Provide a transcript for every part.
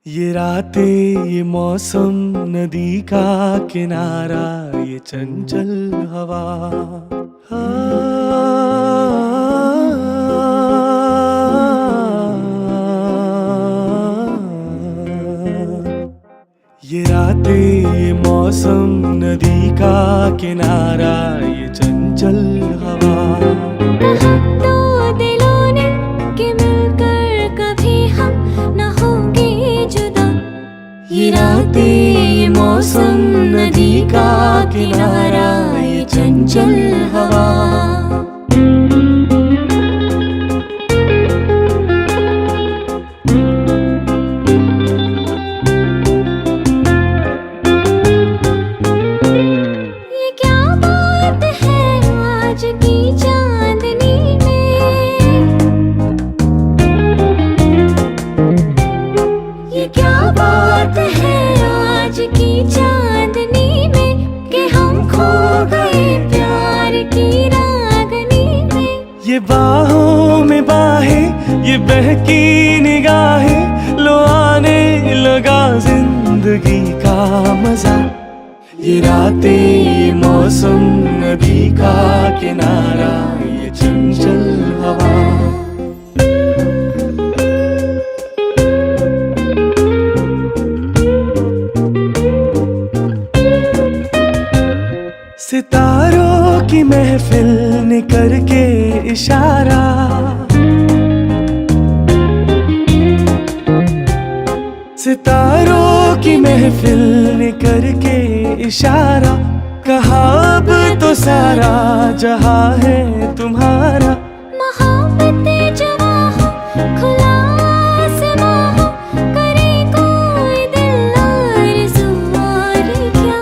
ये रातें ये मौसम नदी का किनारा ये चंचल हवा ये रातें ये मौसम नदी का किनारा ये चंचल हवा दो दिलों ने कि मिलकर कभी हम न होंगे जुदा। ये रातें ये मौसम नदी का किनारा ये चंचल हवा ये क्या बात है आज की चांदनी में, ये क्या बात है आज की चांदनी में कि हम खो गए प्यार की रागनी में। ये बाहों में बाहें ये बहकी निगाहें लो आने लगा जिंदगी का मजा। ये रातें ये मौसम नदी का किनारा ये चंचल हवा सितारों की महफिल ने करके इशारा सितारों की महफिल ने करके इशारा कहा अब तो सारा जहां है तुम्हारा। मोहब्बतें जवां हो खुला आसमां हो करे कोई दिल आरज़ू और क्या।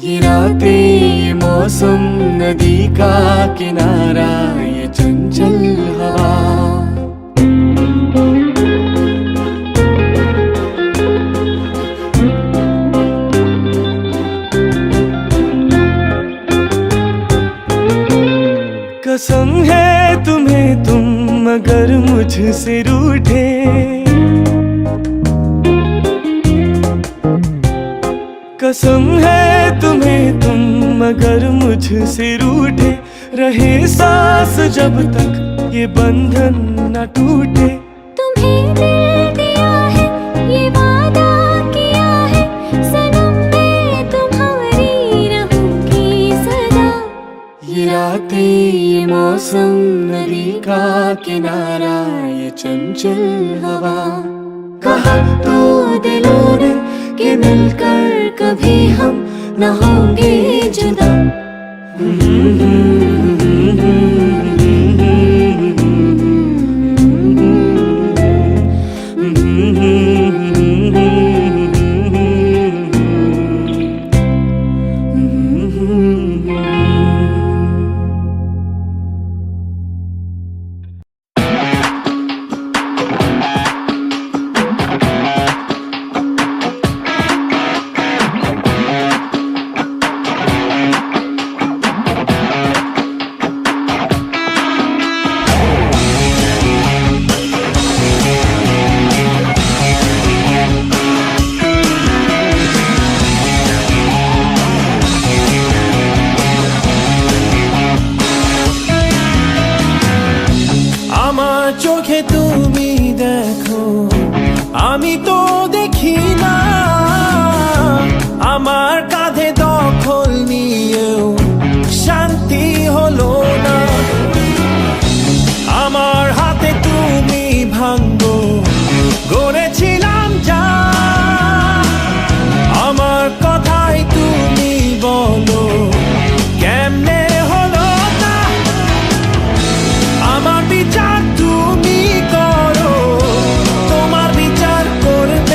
ये रातें ये मौसम नदी का किनारा ये चंचल हवा कसम है तुम्हें तुम मगर मुझसे रूठे कसम है तुम्हें तुम मगर मुझसे रूठे रहे सांस जब तक ये बंधन न टूटे। तुम्हें दिल दिया है ये वादा किया है सनम मैं तुम्हारी रहूंगी सदा। ये रातें ये मौसम नदी का किनारा ये चंचल हवा कहा तो दिलों ने कि मिलकर कभी हम न होंगे जुदा। চোখে তুমি দেখো আমি তো দেখি না আমার কাঁধে দখল নিয়েও শান্তি হলো না আমার হাতে তুমি ভাঙো গড়েছিলাম যা আমার কথাই তুমি বলো কেমনে হলো তা আমার বিচার তুমি করো তোমার বিচার করব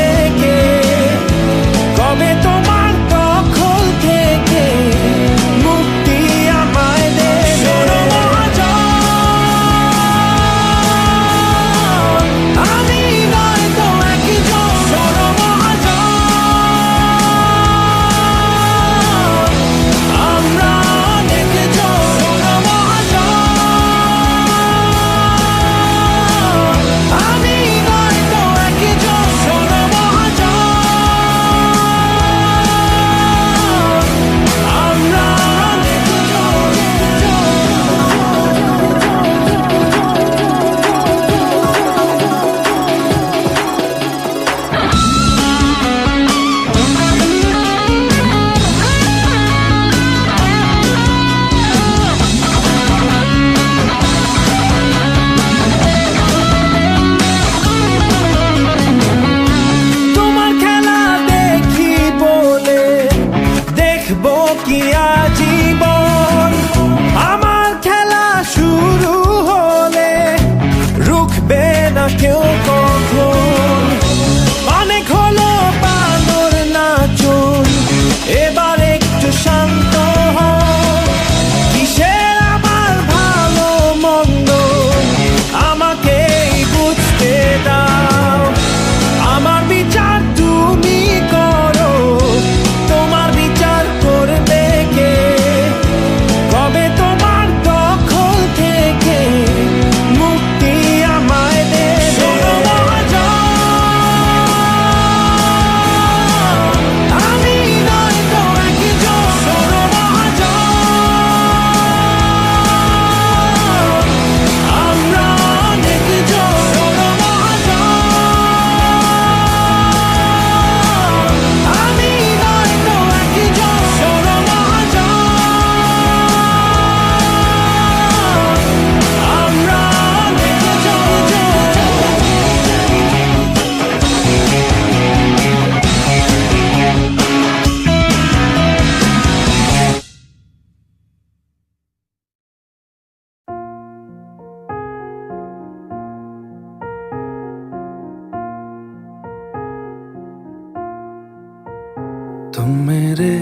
तुम मेरे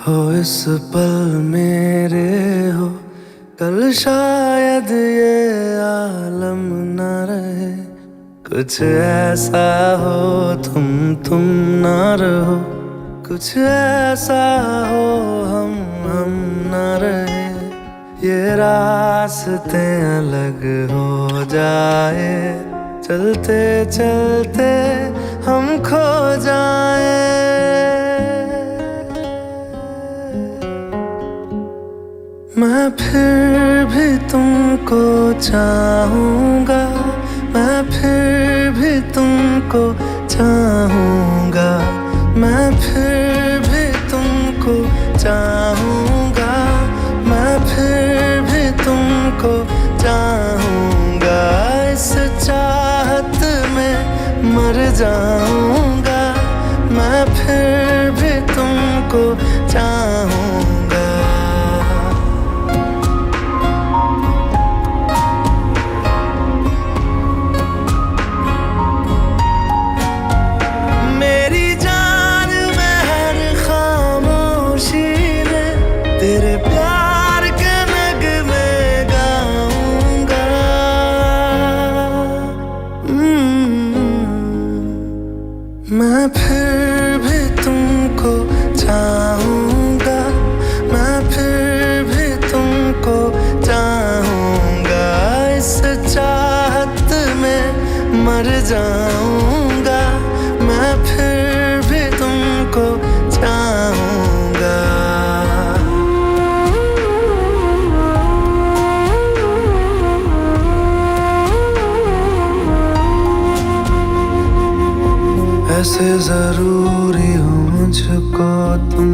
हो इस पल मेरे हो, कल शायद ये आलम न रहे। कुछ ऐसा हो तुम ना रहो, कुछ ऐसा हो हम न रहे। ये रास्ते अलग हो जाए, चलते चलते हम खो जाए। मैं फिर भी तुमको चाहूँगा, मैं फिर भी तुमको चाहूँगा, मैं फिर भी तुमको चाहूँगा, मैं फिर भी तुमको चाहूँगा। इस चाहत में मर जाऊँगा, मैं फिर भी तुमको चाहूँगा। मेरी जान में हर खामोशी में तेरे प्यार के नगमे गाऊंगा। मैं फिर भी तुमको चाहूँगा, मैं फिर भी तुमको चाहूँगा। इस चाहत में मर जाऊँगा, मैं फिर भी तुमको चाहूँगा। ऐसे जरूरी हो मुझको तुम,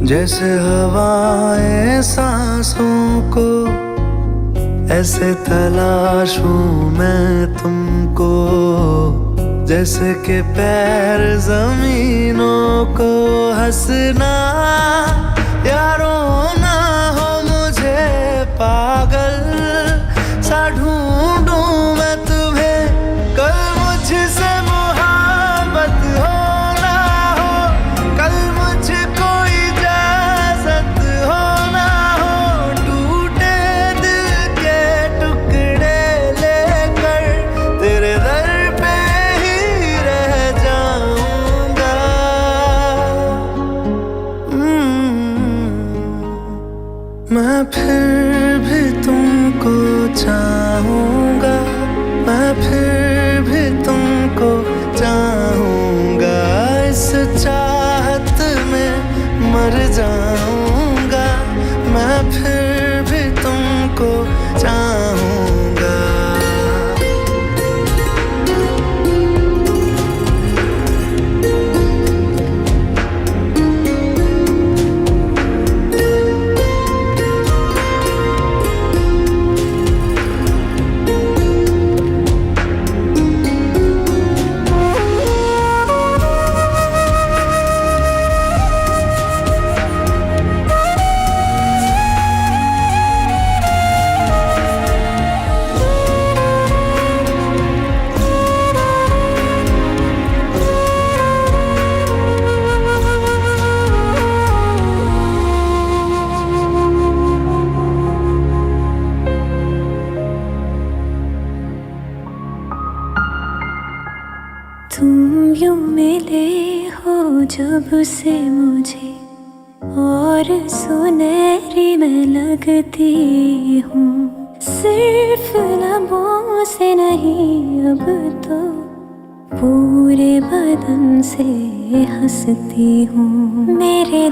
जैसे हवाएं सांसों को। ऐसे तलाशूं मैं तुमको, जैसे कि पैर जमीनों को। हंसना या रोना हो मुझे पागल सा ढूंढूं मैं तुम्हें। कल मुझसे मोहब्बत हो ना हो, कल मुझको इजाजत हो ना हो। टूटे दिल के टुकड़े लेकर तेरे दर पे ही रह जाऊंगा। मैं फिर भी तुमको चाहूँगा, मैं फिर भी तुमको चाहूँगा। इस चाहत में मर जाऊँगा, मैं फिर भी तुमको चाहूँगा। तुम यूं मिले हो जब से मुझे, और सुनहरी मैं लगती हूँ। सिर्फ लबों से नहीं अब तो पूरे बदन से हंसती हूँ। मेरे